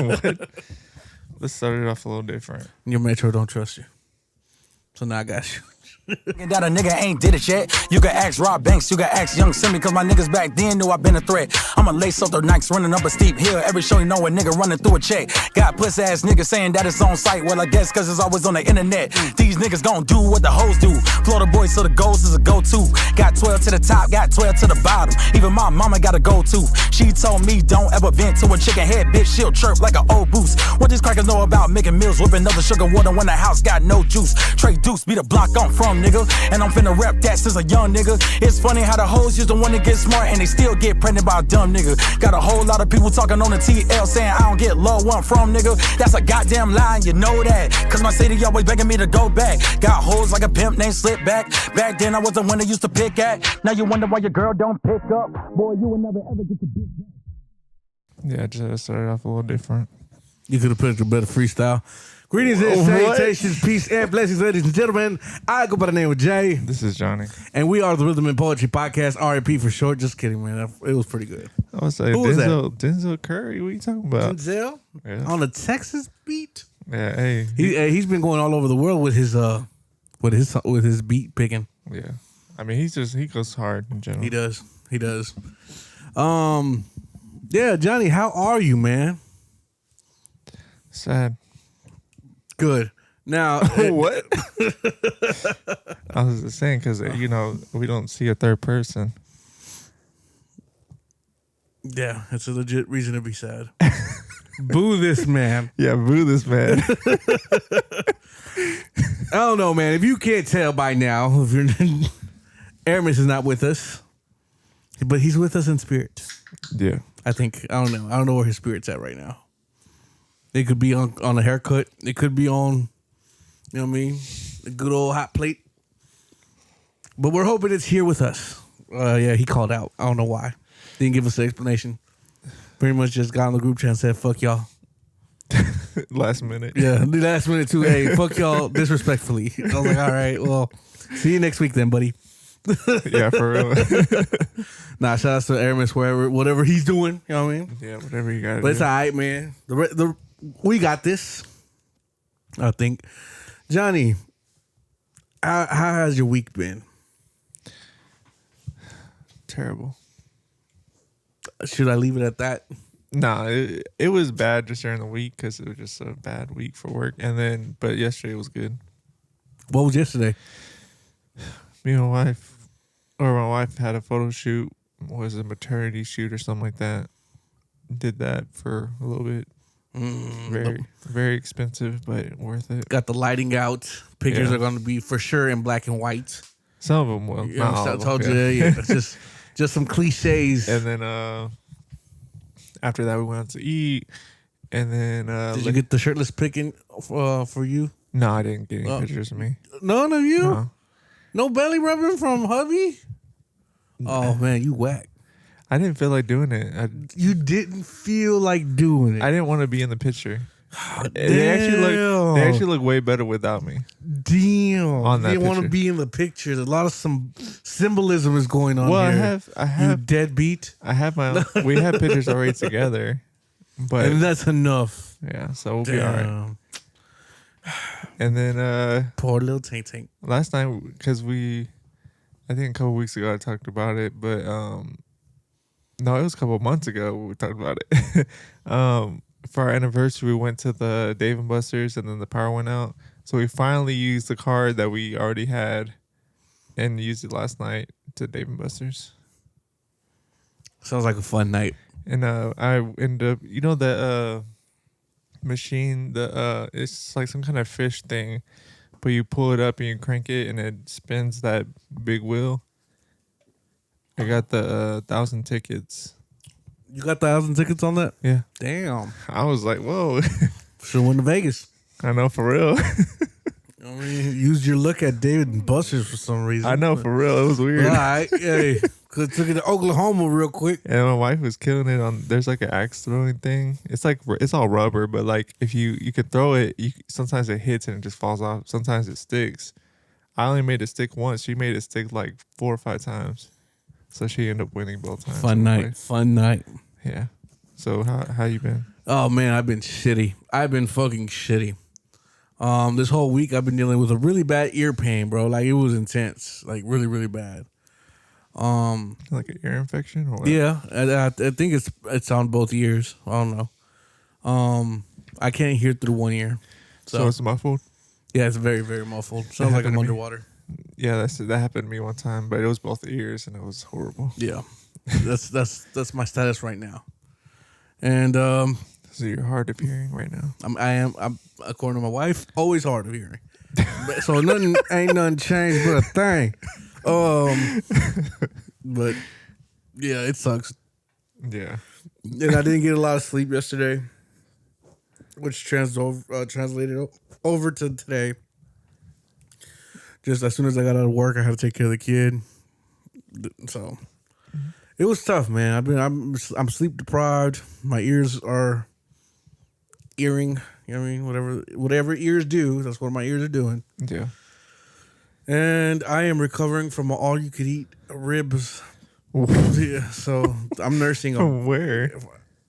What? Let's start it off a little different. Your metro don't trust you. So now I got you. That a nigga ain't did it yet. You can ask Rob Banks, you can ask Young Simmy, cause my niggas back then knew I been a threat. I'ma lace up their Nikes running up a steep hill. Every show you know a nigga running through a check. Got puss ass niggas saying that it's on site. Well, I guess cause it's always on the internet. These niggas gon' do what the hoes do. Florida boys, so the goals is a go-to. Got 12 to the top, got 12 to the bottom. Even my mama got a go-to. She told me don't ever vent to a chicken head, bitch. She'll chirp like an old boost. What these crackers know about making meals, whipping up the sugar water when the house got no juice. Trey Deuce be the block I'm from, nigga. And I'm finna rep that since a young nigga. It's funny how the hoes used to wanna get smart and they still get pregnant by a dumb nigga. Got a whole lot of people talking on the TL saying I don't get love where I'm from, nigga. That's a goddamn lie and you know that. Cause my city always begging me to go back. Got hoes like a pimp named Slipback. Back then I was the one that used to pick at. Now you wonder why your girl don't pick up. Boy, you will never ever get your bitch back. Yeah, just started off a little different. You could have put a better freestyle. Greetings and salutations, peace and blessings, ladies and gentlemen. I go by the name of Jay. This is Johnny. And we are the Rhythm and Poetry Podcast, R.A.P for short. Just kidding, man. It was pretty good. I was like, Denzel Curry, what are you talking about? Denzel? Yeah. On a Texas beat? Yeah, hey. He's been going all over the world with his beat picking. Yeah. I mean, he goes hard in general. He does. Yeah, Johnny, how are you, man? Sad. Good. Now, what? I was just saying because we don't see a third person. Yeah, it's a legit reason to be sad. Boo this man. Yeah, boo this man. I don't know, man. If you can't tell by now, if you're Aramis is not with us, but he's with us in spirit. Yeah, I don't know. I don't know where his spirit's at right now. It could be on a haircut. It could be on, you know what I mean, a good old hot plate. But we're hoping it's here with us. Yeah, he called out. I don't know why. Didn't give us an explanation. Pretty much just got on the group chat and said, fuck y'all. last minute. Yeah, the last minute too. Hey, fuck y'all disrespectfully. I was like, all right, well, see you next week then, buddy. Yeah, for real. Nah, shout out to Aramis, whatever he's doing. You know what I mean? Yeah, whatever you got to do. But it's all right, man. We got this, I think. Johnny, how has your week been? Terrible. Should I leave it at that? Nah, it was bad just during the week because it was just a bad week for work. But yesterday was good. What was yesterday? Me and my wife had a photo shoot. Was a maternity shoot or something like that. Did that for a little bit. Very expensive, but worth it. Got the lighting out. Pictures are going to be for sure in black and white. Some of them will. Yeah, I told you. Yeah, it's just some cliches. And then after that, we went out to eat. And then did you get the shirtless picking for you? No, I didn't get any pictures of me. None of you? No belly rubbing from hubby? Oh man, you whack. I didn't feel like doing it. You didn't feel like doing it. I didn't want to be in the picture. They actually look way better without me. Damn. On that they want to be in the picture. A lot of some symbolism is going on here. I have you deadbeat. I have my own. We have pictures already together, but and that's enough. Yeah, so we'll be all right. And then poor little Tank. Last night, because I think a couple weeks ago I talked about it, but no, it was a couple months ago we talked about it. For our anniversary, we went to the Dave & Buster's, and then the power went out. So we finally used the card that we already had and used it last night to Dave & Buster's. Sounds like a fun night. And I ended up, that machine, it's like some kind of fish thing, but you pull it up and you crank it, and it spins that big wheel. I got the 1,000 tickets. You got 1,000 tickets on that? Yeah. Damn. I was like, whoa. Should win to Vegas. I know, for real. I mean, used your look at David & Buster's for some reason. I know, for real. It was weird. All right. Hey, took it to Oklahoma real quick. And my wife was killing it on, there's like an axe throwing thing. It's like, it's all rubber, but like if you could throw it, sometimes it hits and it just falls off. Sometimes it sticks. I only made it stick once. She made it stick like 4 or 5 times. So she ended up winning both times. Fun night. Yeah. So how you been? Oh man, I've been shitty. I've been fucking shitty. This whole week I've been dealing with a really bad ear pain, bro. Like it was intense, like really, really bad. Like an ear infection or what? Yeah, I think it's on both ears. I don't know. I can't hear through one ear, So it's muffled? yeah, it's very, very muffled. Sounds like happened I'm to me. underwater. Yeah, that happened to me one time, but it was both ears and it was horrible. Yeah, that's my status right now. And So you're hard of hearing right now. I'm according to my wife, always hard of hearing. So ain't nothing changed but a thing. But yeah, it sucks. Yeah. And I didn't get a lot of sleep yesterday, which translated over to today. Just as soon as I got out of work, I had to take care of the kid. So it was tough, man. I'm sleep deprived. My ears are earring. You know what I mean? Whatever ears do, that's what my ears are doing. Yeah. And I am recovering from all you could eat ribs. Yeah, so I'm nursing From where?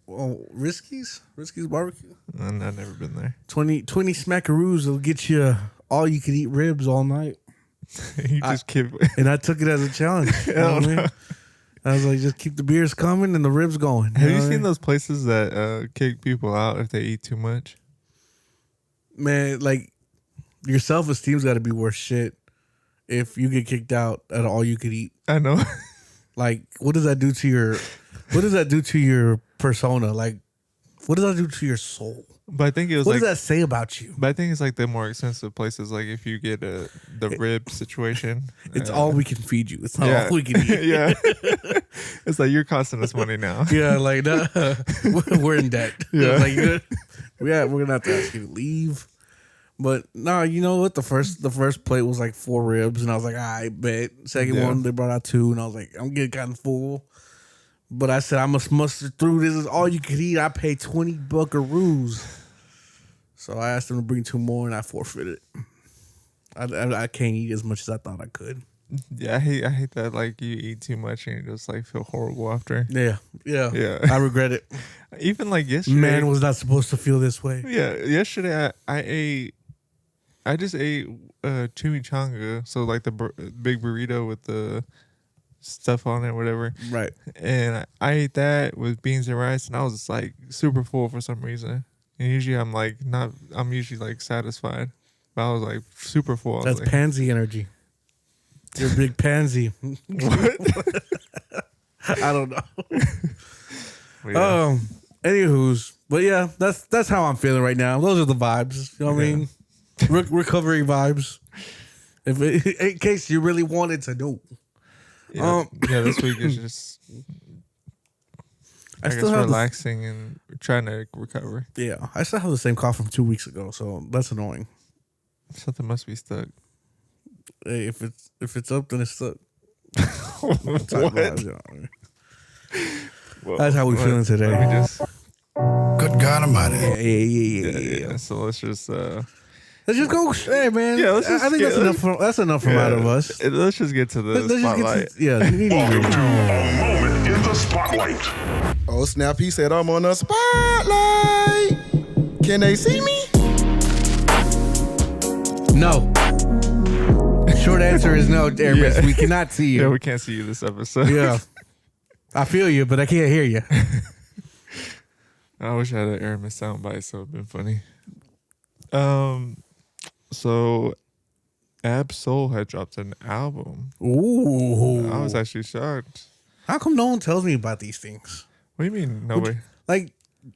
Risky's barbecue. I've never been there. 20 smackaroos will get you all you could eat ribs all night. You just keep. And I took it as a challenge. You know what I mean? I was like, just keep the beers coming and the ribs going. Have you know what I seen mean? those places that kick people out if they eat too much? Man, like your self-esteem's got to be worth shit if you get kicked out at all you could eat. I know. Like, what does that do to your persona? Like, what does that do to your soul? But I think it was What like. does that say about you? But I think it's like the more expensive places. Like if you get the rib situation, It's all we can feed you. It's not yeah. all we can eat. Yeah. It's like you're costing us money now. Yeah, like we're in debt. Yeah. Like, we're gonna have to ask you to leave. But no, you know what? The first plate was like 4 ribs, and I was like, I bet. Second one they brought out 2, and I was like, I'm getting kind of full. But I said I must muster through. This is all you could eat. I paid 20 buckaroos. So I asked them to bring 2 more, and I forfeited. I can't eat as much as I thought I could. Yeah, I hate that. Like you eat too much and you just like feel horrible after. Yeah. Yeah. I regret it. Even like yesterday, Man was not supposed to feel this way. Yeah, yesterday I just ate chimichanga, so like the big burrito with the stuff on it, whatever. Right. And I ate that with beans and rice, and I was just like super full for some reason. And usually I'm like not. I'm usually like satisfied, but I was like super full. That's like, pansy energy. You're a big pansy. What? I don't know. But yeah. Anywho's, but yeah, that's how I'm feeling right now. Those are the vibes. You know what I mean? Recovery vibes. In case you really wanted to know. Yeah, this week is just I guess still have relaxing and trying to recover. Yeah, I still have the same cough from 2 weeks ago, so that's annoying. Something must be stuck. Hey, if it's up, then it's stuck. What? Well, That's how we feeling today. Let me just, Good God Almighty. yeah. So let's just Let's just go. Hey, man. Yeah, let's just I think get- that's enough from out of us. Let's just get to the Let's just spotlight. get to, yeah. A moment in the spotlight. Oh, snap. He said, I'm on the spotlight. Can they see me? No. Short answer is no, Aramis. Yeah. We cannot see Yeah, you. we can't see you this episode. Yeah. I feel you, but I can't hear you. I wish I had an Aramis soundbite, so it'd been funny. So Ab-Soul had dropped an album. Ooh. I was actually shocked. How come no one tells me about these things? What do you mean? No way. Like,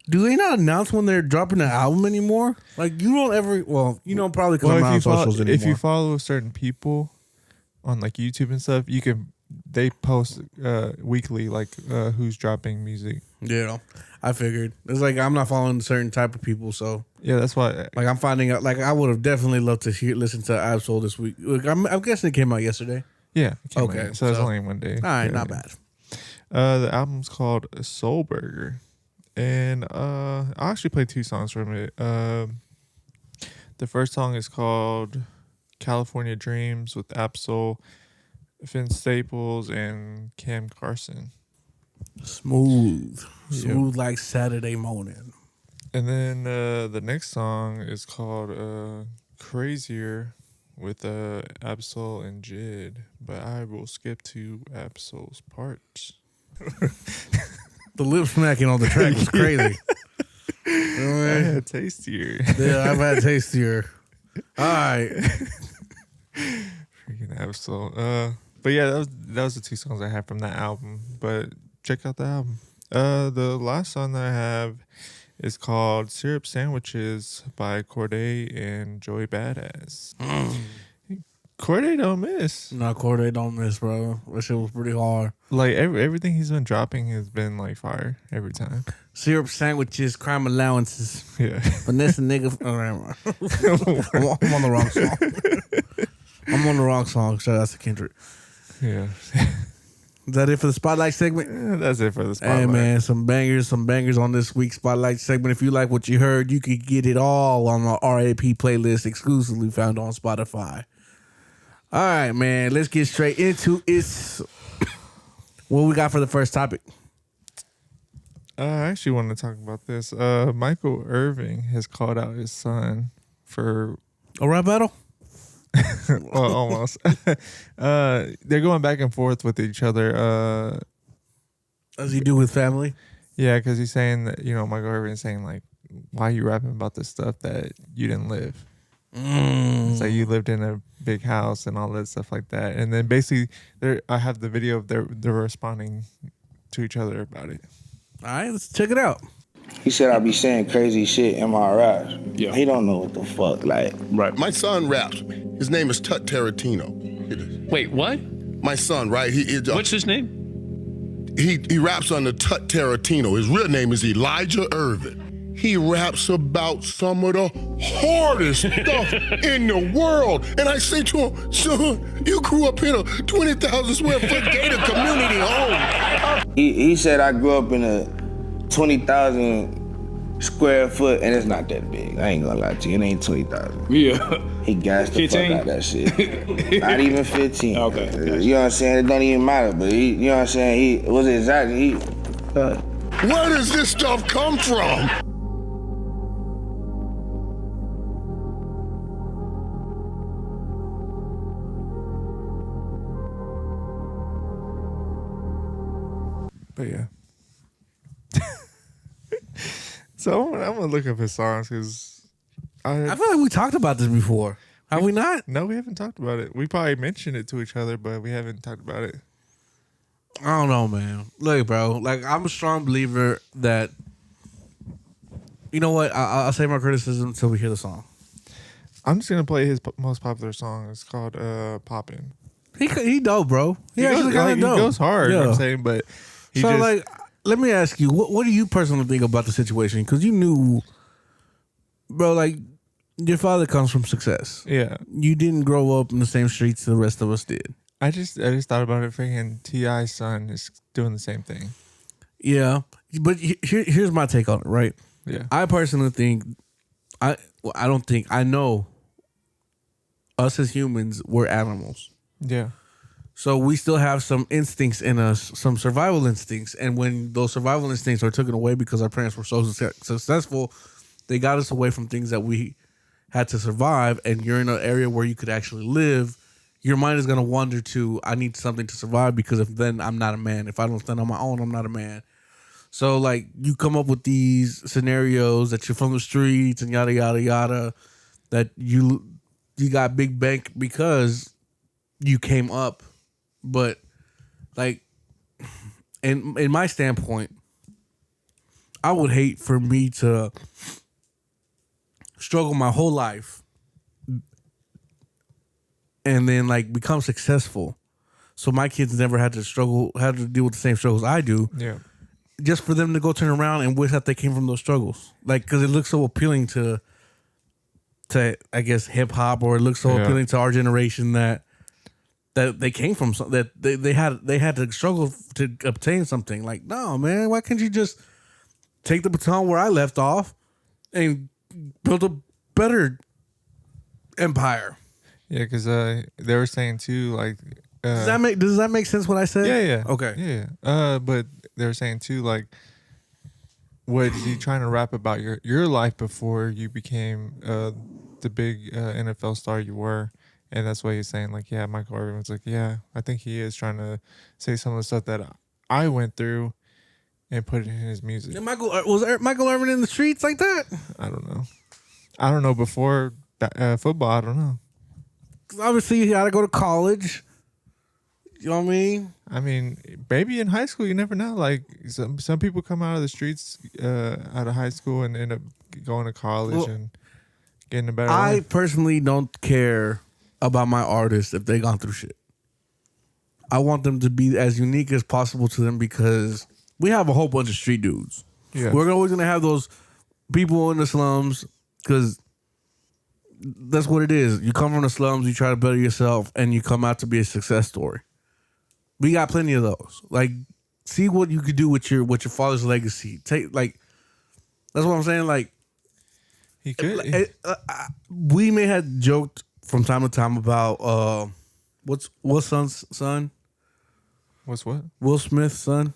do they not announce when they're dropping an album anymore? Like, you don't ever. Well, you know, probably because I'm not on socials anymore. if you follow certain people on like YouTube and stuff, you can. They post weekly, like who's dropping music. Yeah, I figured. It's like I'm not following a certain type of people, so Yeah, that's why. like I'm finding out. Like I would have definitely loved to listen to Ab-Soul this week. Look, I'm guessing it came out yesterday. Yeah. it came Okay, out. So it's so- only one day. All right, Yeah. not bad. The album's called Soul Burger, and I actually played 2 songs from it. The first song is called California Dreams with Ab-Soul, Finn Staples, and Cam Carson. Smooth like Saturday morning. And then the next song is called Crazier with Absol and Jid. But I will skip to Absol's parts. The lip smacking on the track was crazy. You know what I I mean? had tastier. Yeah, I've had tastier. All right. Freaking Absol. But yeah, that was the two songs I had from that album. But check out the album. The last song that I have is called Syrup Sandwiches by Corday and Joey Badass. Corday don't miss. No, Corday don't miss, bro. That shit was pretty hard. Like everything he's been dropping has been like fire every time. Syrup sandwiches, crime allowances. Yeah. Vanessa nigga. Oh, never mind. I'm on the wrong song. I'm on the wrong song. Shout out to Kendrick. Yeah. Is that it for the Spotlight segment? Yeah, that's it for the spotlight. Hey, man, some bangers on this week's Spotlight segment. If you like what you heard, you could get it all on the R.A.P. playlist exclusively found on Spotify. All right, man, let's get straight into it. What we got for the first topic? I actually want to talk about this. Michael Irvin has called out his son for... A rap battle? Well, almost. They're going back and forth with each other. As he do with family? Yeah, because he's saying that, Michael Irvin's saying, like, why are you rapping about this stuff that you didn't live? It's like you lived in a big house and all that stuff like that. And then basically, I have the video of they're responding to each other about it. All right, let's check it out. He said I be saying crazy shit in my raps. Yeah. He don't know what the fuck, like. Right. My son raps. His name is Tut Tarantino. Wait, what? My son, right? What's his name? He raps under Tut Tarantino. His real name is Elijah Irvin. He raps about some of the hardest stuff in the world. And I say to him, son, you grew up in a 20,000 square foot gated community home. He said I grew up in a 20,000 square foot, and it's not that big. I ain't gonna lie to you, it ain't 20,000. Yeah. He gassed the 15? fuck out that shit. Not even 15. Okay. You know what I'm saying? It don't even matter, but you know what I'm saying? He was exactly, Where does this stuff come from? But yeah. So I'm gonna look up his songs because I feel like we talked about this before. Have we not? No, we haven't talked about it. We probably mentioned it to each other, but we haven't talked about it. I don't know, man. Look, bro. Like, I'm a strong believer that. You know what? I'll save my criticism until we hear the song. I'm just gonna play his most popular song. It's called "Poppin'." He dope, bro. He actually goes, kind of dope. He goes hard. You know Yeah. what I'm saying, but he So, just, like, let me ask you, what do you personally think about the situation? Because you knew, bro, like, your father comes from success. yeah. You didn't grow up in the same streets the rest of us did. I just thought about it. Freaking T.I.'s son is doing the same thing. Yeah, but here's my take on it. Right? Yeah. I personally think, I know us as humans, we're animals. Yeah. So we still have some instincts in us, some survival instincts. And when those survival instincts are taken away because our parents were so successful, they got us away from things that we had to survive. And you're in an area where you could actually live. Your mind is going to wander to, I need something to survive because if then I'm not a man. If I don't stand on my own, I'm not a man. So, like, you come up with these scenarios that you're from the streets and yada, yada, yada, that you got big bank because you came up. But, like, in my standpoint, I would hate for me to struggle my whole life and then, like, become successful. So my kids never had to deal with the same struggles I do. Yeah. Just for them to go turn around and wish that they came from those struggles. Like, because it looks so appealing to I guess, hip hop, or it looks so appealing to our generation that they came from that they had to struggle to obtain something. Like, no, man, why can't you just take the baton where I left off and build a better empire? Yeah, because they were saying too, like, Does that make sense what I said? yeah. Okay. Yeah. But they were saying too, like, was he trying to rap about your life before you became the big NFL star you were? And that's why he's saying like, yeah, Michael Irvin was like, yeah, I think he is trying to say some of the stuff that I went through and put it in his music. And Michael Irvin in the streets like that? I don't know before football. I don't know. 'Cause obviously you got to go to college. You know what I mean? I mean, maybe in high school, you never know. Like some people come out of the streets out of high school and end up going to college and getting a better I life. personally don't care about my artists if they gone through shit. I want them to be as unique as possible to them because we have a whole bunch of street dudes. Yeah. We're always gonna have those people in the slums because that's what it is. You come from the slums, you try to better yourself, and you come out to be a success story. We got plenty of those. Like, see what you could do with your father's legacy. That's what I'm saying. Like, He could. we may have joked from time to time about what's son's son? What's what? Will Smith's son?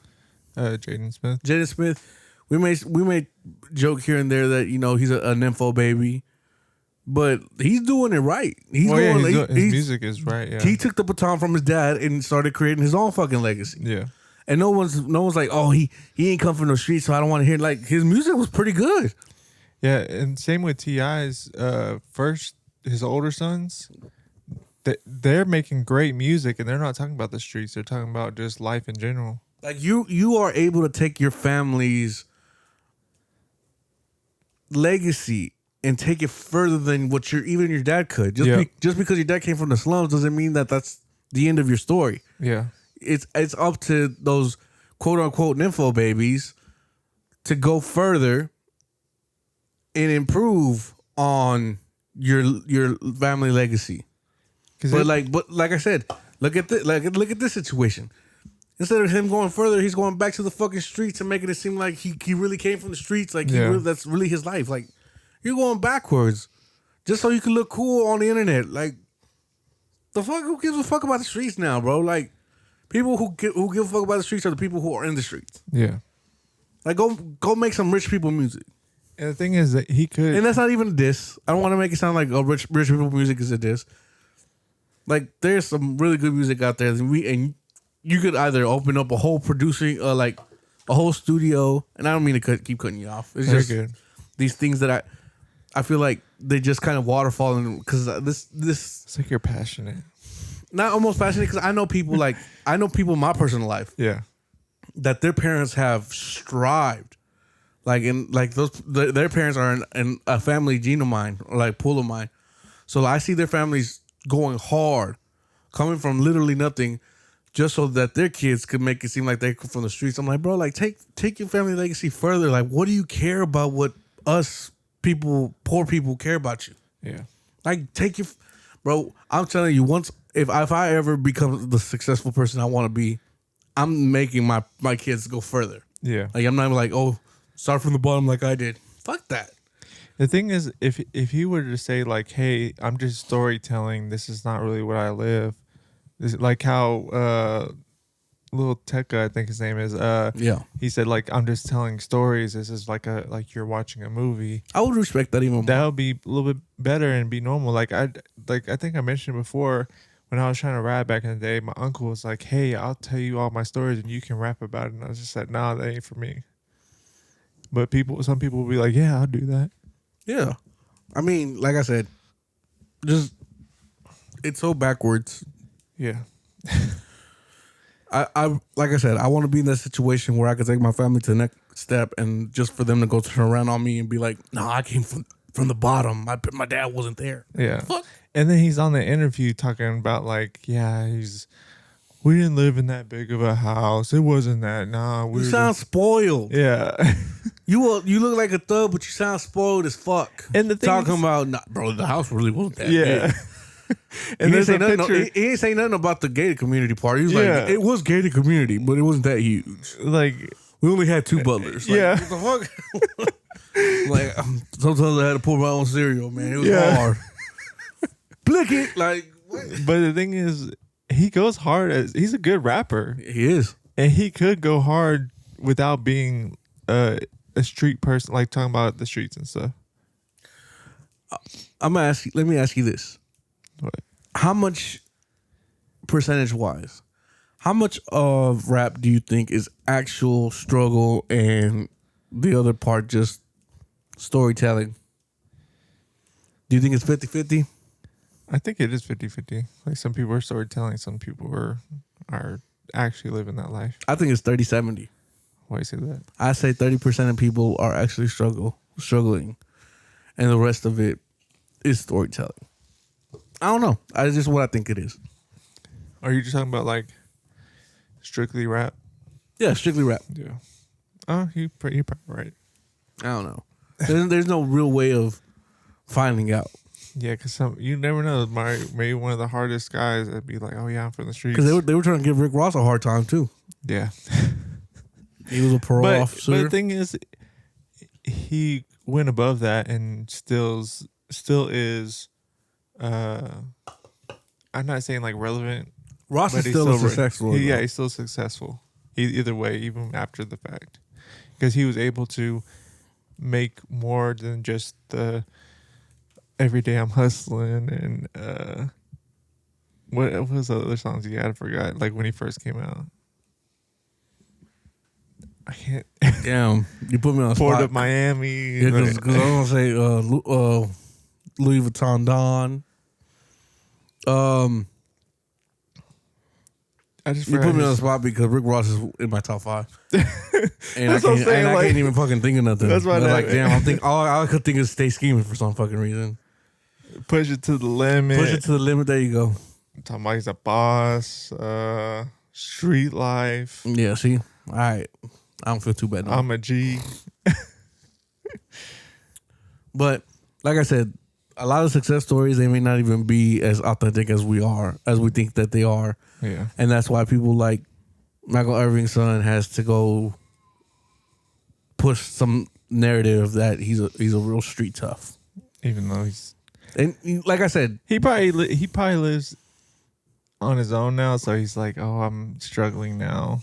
Jaden Smith. Jaden Smith. We may joke here and there that, you know, he's a nympho baby, but he's doing it right. His music is right. Yeah. He took the baton from his dad and started creating his own fucking legacy. Yeah. And no one's like, oh, he ain't come from the streets, so I don't want to hear. Like, his music was pretty good. Yeah, and same with T.I.'s first, his older sons. They're making great music, and they're not talking about the streets. They're talking about just life in general. Like, you are able to take your family's legacy and take it further than what even your dad could. Just because your dad came from the slums doesn't mean that that's the end of your story. Yeah. It's up to those quote unquote nympho babies to go further and improve on your family legacy. But like I said, look at this situation. Instead of him going further, he's going back to the fucking streets and making it seem like he really came from the streets. Like that's really his life. Like, you're going backwards just so you can look cool on the internet. Like, the fuck, who gives a fuck about the streets now, bro? Like, people who give a fuck about the streets are the people who are in the streets. Yeah. Like, go make some rich people music. And the thing is that he could, And that's not even a diss. I don't want to make it sound like rich people music is a diss. Like, there's some really good music out there, and you could either open up a whole producing, like a whole studio. And I don't mean to keep cutting you off. It's Very just good. These things that I feel like they just kind of waterfall in because this it's like you're passionate. Not almost passionate because I know people in my personal life. Yeah. That their parents have strived, their parents are in a family gene of mine, or like pool of mine. So I see their families going hard, coming from literally nothing, just so that their kids could make it seem like they come from the streets. I'm like, bro, like take your family legacy further. Like, what do you care about? What us people, poor people, care about you? Yeah. Like, bro. I'm telling you, if I ever become the successful person I want to be, I'm making my kids go further. Yeah. Like, I'm not like, oh, start from the bottom like I did. Fuck that. The thing is, if he were to say like, hey, I'm just storytelling, this is not really what I live. This, like how Lil Tecca, I think his name is. Yeah. He said like, I'm just telling stories. This is like you're watching a movie. I would respect that even more. That would be a little bit better and be normal. Like I think I mentioned before, when I was trying to rap back in the day, my uncle was like, hey, I'll tell you all my stories and you can rap about it. And I was just like, nah, that ain't for me. But some people will be like, yeah, I'll do that. Yeah. I mean, like I said, just it's so backwards. Yeah. I like I said, I want to be in that situation where I could take my family to the next step, and just for them to go turn around on me and be like, no, I came from the bottom. My dad wasn't there. Yeah. Fuck. And then he's on the interview talking about like, yeah, we didn't live in that big of a house. It wasn't that. Nah, we You sound spoiled. Yeah. You look like a thug, but you sound spoiled as fuck. And the thing talking is, about, nah, bro, the house really wasn't that yeah. big. And he there's a ain't picture. he ain't say nothing about the gated community part. He was Yeah. like, it was gated community, but it wasn't that huge. Like, We only had 2 butlers. Like, yeah. what the fuck? Like, sometimes I had to pour my own cereal, man. It was Yeah. hard. Blick it. Like, what? But the thing is, he goes hard he's a good rapper. He is. And he could go hard without being a street person, like talking about the streets and stuff. Let me ask you this. What? How much, percentage-wise, how much of rap do you think is actual struggle and the other part just storytelling? Do you think it's 50-50? I think it is 50-50. Like some people are storytelling, some people are actually living that life. I think it's 30-70. Why you say that? I say 30% of people are actually struggling, and the rest of it is storytelling. I don't know. That's just what I think it is. Are you just talking about like strictly rap? Yeah, strictly rap. Yeah. Oh, you're probably right. I don't know. There's no real way of finding out. Yeah, because you never know. Maybe one of the hardest guys that'd be like, oh yeah, I'm from the streets. Because they were trying to give Rick Ross a hard time too. Yeah. He was a parole officer. But the thing is, he went above that and still is. I'm not saying like relevant. Ross is still successful. He's still successful. Either way, even after the fact, because he was able to make more than just the everyday I'm hustling and what was the other songs he had? I forgot. Like when he first came out. I can't. Damn, you put me on the Port spot. of Miami. Yeah, because I want to say Louis Vuitton Don. I just you put me on the his- spot because Rick Ross is in my top 5. And That's what I'm saying, I like- can't even fucking think of nothing. That's why I was that- like, damn, all I could think is Stay Scheming for some fucking reason. Push it to the limit. Push it to the limit. There you go. Talking about he's a boss. Street life. Yeah, see? All right. I don't feel too bad. No. I'm a G. But like I said, a lot of success stories, they may not even be as authentic as we think that they are. Yeah. And that's why people like Michael Irving's son has to go push some narrative that he's a real street tough. Even though And like I said, he probably lives on his own now, so he's like, oh, I'm struggling now.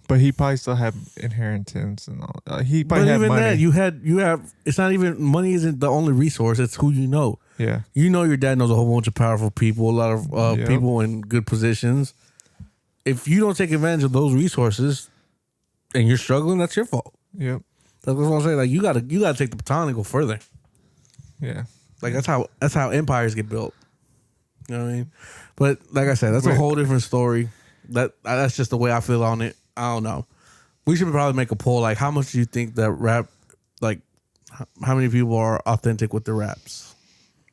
But he probably still had inheritance and all. He probably but had even money. that, you have. It's not even money. Isn't the only resource. It's who you know. Yeah. You know your dad knows a whole bunch of powerful people, a lot of Yep. people in good positions. If you don't take advantage of those resources, and you're struggling, that's your fault. Yep. That's what I'm saying. Like you gotta take the baton and go further. Yeah. Like that's how empires get built. You know what I mean? But like I said, that's a whole different story. That's just the way I feel on it. I don't know. We should probably make a poll. Like, how much do you think that rap? Like, how many people are authentic with the raps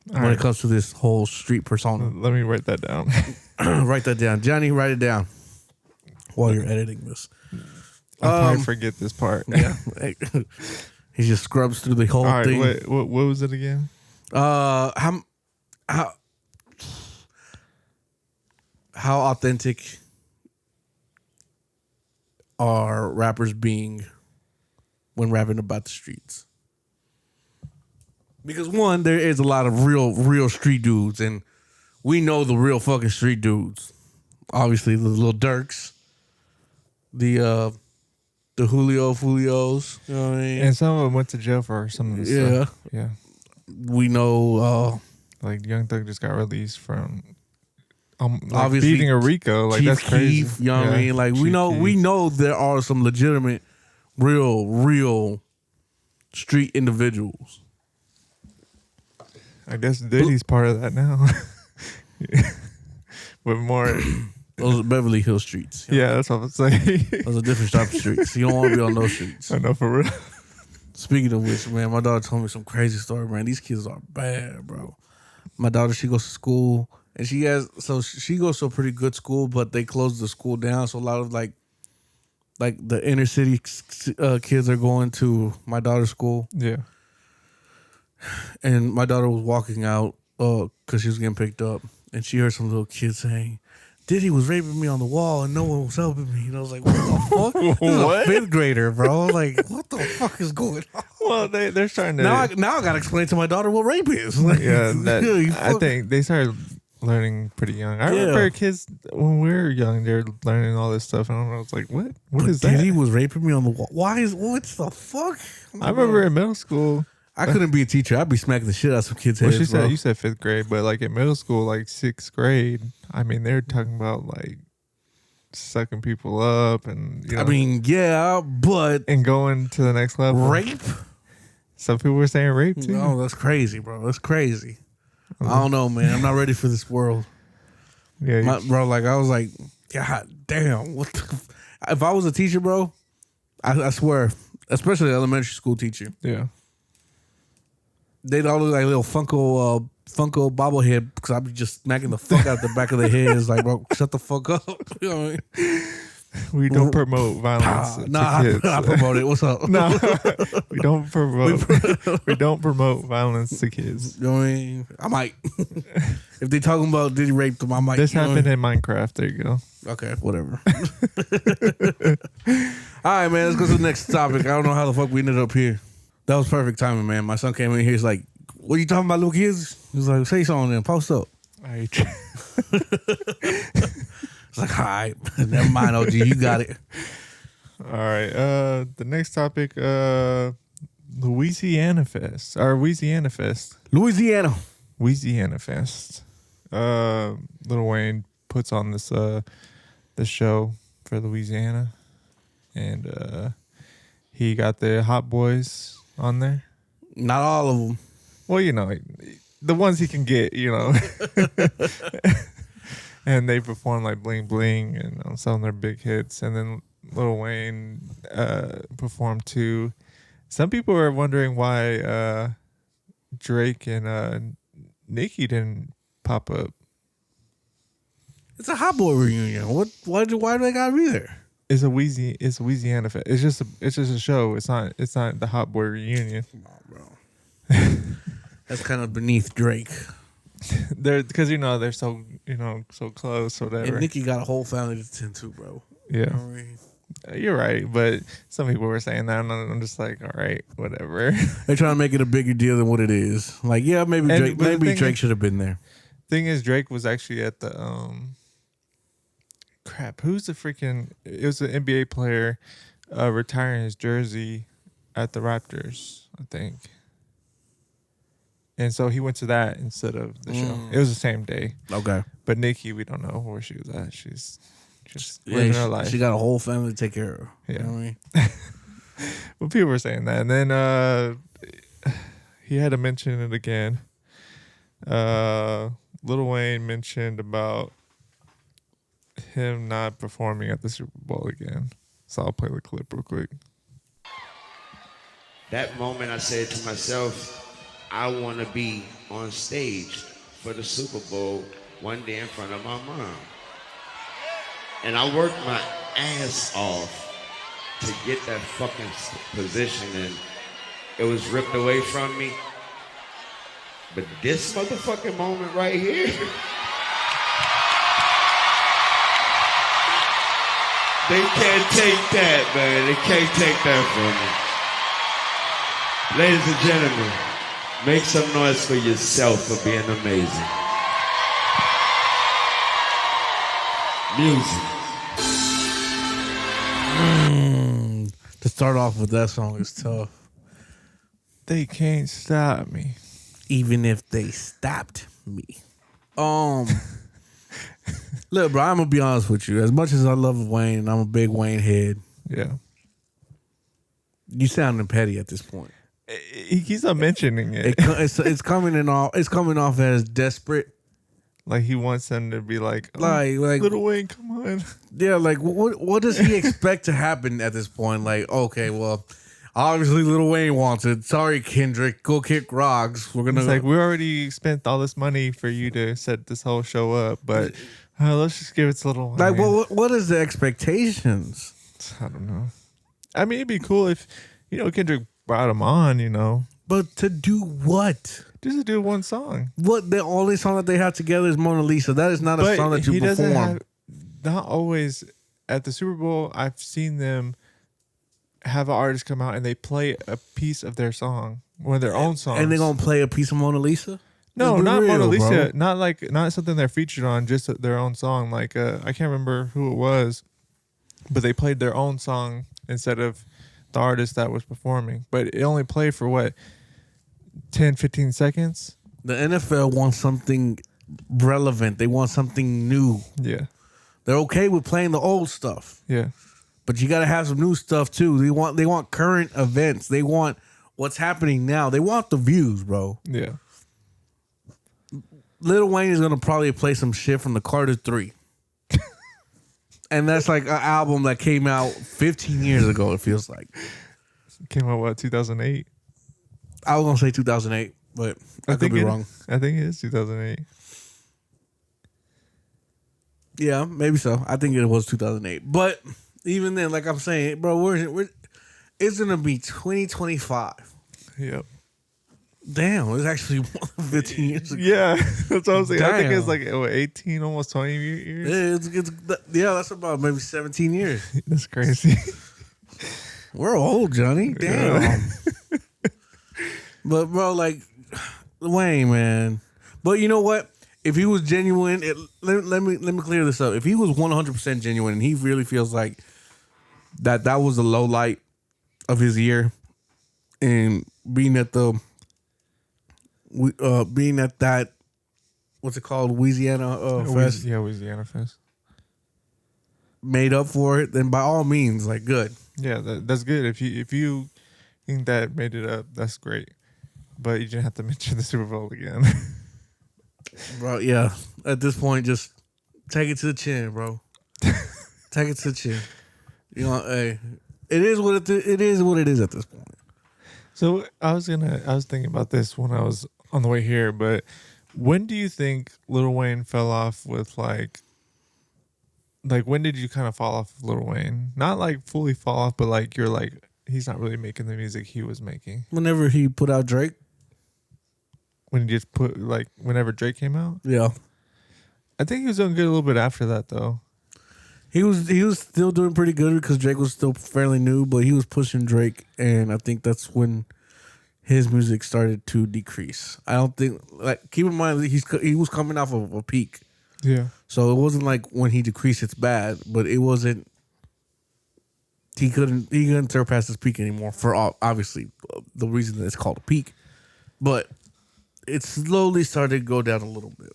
when it comes to this whole street persona? Let me write that down. Write that down, Johnny. Write it down while you're editing this. I'll probably forget this part. Yeah, he just scrubs through the whole All right. thing. What was it again? How authentic are rappers being when rapping about the streets? Because one, there is a lot of real street dudes, and we know the real fucking street dudes. Obviously, the Lil Durks, the Julios, you know what I mean? And some of them went to jail for some of the stuff. Yeah. We know Like Young Thug just got released from like obviously beating a Rico. Like Chief that's crazy. Keef, you know what I mean? Like Chief we Keef. know there are some legitimate, real street individuals. I guess Diddy's part of that now. But more. Those are Beverly Hills streets. Yeah, that's what I'm saying. Those are different type of streets. You don't want to be on those streets. I know, for real. Speaking of which, man, my daughter told me some crazy story, man. These kids are bad, bro. My daughter, she goes to school, and she goes to a pretty good school, but they closed the school down, so a lot of like the inner city kids are going to my daughter's school. Yeah. And my daughter was walking out because she was getting picked up, and she heard some little kid saying, Diddy was raping me on the wall and no one was helping me. And I was like, what the fuck? This is a What? 5th grader, bro. Like, what the fuck is going on? Well, they're trying to. Now I got to explain to my daughter what rape is. Like, Yeah, you I fuck- think they started learning pretty young. I Yeah. remember kids when we were young, they're learning all this stuff, and I was like, "What? What is that?" Diddy was raping me on the wall. What the fuck? I remember in middle school. I couldn't be a teacher. I'd be smacking the shit out of some kids' Well, heads, she said bro. you said 5th grade, but like in middle school, like 6th grade. I mean, they're talking about like sucking people up, and you know, I mean, yeah, but and going to the next level. rape? Some people were saying rape too. No, that's crazy, bro. That's crazy. I don't know, man. I'm not ready for this world. Yeah, Bro, like, I was like, God damn. What the if I was a teacher, bro, I swear, especially an elementary school teacher, yeah. they'd all look like little Funko bobblehead because I'd be just smacking the fuck out the back of their heads. Like, bro, shut the fuck up. You know what I mean? We don't promote violence to kids. I promote it. What's up? No, we don't promote. We don't promote violence to kids. You know what I mean? I might. If they talking about did he rape them, I might. This you know happened in Minecraft. There you go. Okay, whatever. All right, man. Let's go to the next topic. I don't know how the fuck we ended up here. That was perfect timing, man. My son came in here. He's like, "What are you talking about, little kids?" He was like, "Say something then. Post up." All right. It's like, all right, never mind, OG. You got it. All right. The next topic, Louisiana Fest. Or Louisiana Fest. Louisiana. Louisiana Fest. Lil Wayne puts on this show for Louisiana, and he got the Hot Boys on there. Not all of them. Well, you know, the ones he can get, you know. And they perform like Bling Bling and on some of their big hits. And then Lil Wayne performed too. Some people are wondering why Drake and Nicki didn't pop up. It's a Hot Boy reunion. Why do they gotta be there? It's Louisiana Fest. It's just a show. It's not the Hot Boy reunion. Come on, bro. That's kind of beneath Drake. They're because they're so so close or whatever. And Nicki got a whole family to tend to, bro. Yeah, You know what I mean? you're right. But some people were saying that, and I'm just like, all right, whatever. They're trying to make it a bigger deal than what it is. Like, yeah, maybe And- Drake should have been there. Thing is, Drake was actually at the who's the freaking? It was an NBA player retiring his jersey at the Raptors, I think. And so he went to that instead of the show. It was the same day. Okay. But Nicki, we don't know where she was at. She's just living her life. She got a whole family to take care of. Yeah. You know what I mean? Well, people were saying that. And then he had to mention it again. Lil Wayne mentioned about him not performing at the Super Bowl again. So I'll play the clip real quick. That moment I said to myself, I want to be on stage for the Super Bowl one day in front of my mom. And I worked my ass off to get that fucking position, and it was ripped away from me. But this motherfucking moment right here, they can't take that, man. They can't take that from me. Ladies and gentlemen, make some noise for yourself for being amazing. Music. To start off with that song is tough. They can't stop me. Even if they stopped me. Look, bro, I'm gonna be honest with you. As much as I love Wayne, and I'm a big Wayne head, Yeah. you sounding petty at this point. He keeps on mentioning it. It's coming off as desperate. Like he wants them to be like, oh, Like Lil Wayne, come on. yeah, like what does he expect to happen at this point? Like, okay, well, obviously Lil Wayne wants it. Sorry, Kendrick, go kick rocks. We're gonna It's like we already spent all this money for you to set this whole show up, but let's just give it to Lil Wayne. like what is the expectations? I don't know. I mean, it'd be cool if Kendrick brought him on, But to do what? just to do one song. What the only song that they have together is Mona Lisa. That is not a song that you perform. Not always at the Super Bowl. I've seen them have an artist come out and they play a piece of their song, one of their own songs, And they're gonna play a piece of Mona Lisa? No, Let's be not real, Mona Lisa. bro. Not something they're featured on. Just their own song. Like I can't remember who it was, but they played their own song instead of the artist that was performing. But it only played for what 10, 15 seconds. The NFL wants something relevant. They want something new. Yeah, They're okay with playing the old stuff, yeah, but you got to have some new stuff too. They want current events. They want what's happening now. They want the views, bro. yeah. Lil Wayne is gonna probably play some shit from the Carter 3. And that's like an album that came out 15 years ago, it feels like. Came out what 2008. I was gonna say 2008, but I could be wrong. I think it is 2008. Yeah, maybe so. I think it was 2008. But even then, like I'm saying, bro, it's gonna be 2025. Yep. Damn, it's actually more than 15 years ago. Yeah, that's what I'm saying. I think Damn. it's like 18, almost 20 years. Yeah, that's about maybe 17 years. That's crazy. We're old, Johnny. Damn. Yeah. But bro, like Wayne, man. But you know what? If he was genuine, let me clear this up. If he was 100% genuine and he really feels like that was the low light of his year, and being at that what's it called, Weezyana Fest, Weezyana Fest. made up for it, then by all means, like, good. Yeah, that's good. If you think that made it up, that's great. But you didn't have to mention the Super Bowl again. Bro, yeah. At this point, just take it to the chin, bro. Take it to the chin. You know, hey, it is what it is at this point. So I was thinking about this when I was on the way here, but when do you think Lil Wayne fell off with like when did you kind of fall off of Lil Wayne? Not like fully fall off, but like you're like he's not really making the music he was making. Whenever he put out Drake. When he just put whenever Drake came out? Yeah. I think he was doing good a little bit after that though. He was still doing pretty good because Drake was still fairly new, but he was pushing Drake, and I think that's when his music started to decrease. I don't think, like, keep in mind he was coming off of a peak. Yeah. So it wasn't like when he decreased it's bad, but it wasn't, he couldn't surpass his peak anymore for obviously the reason that it's called a peak. But it slowly started to go down a little bit.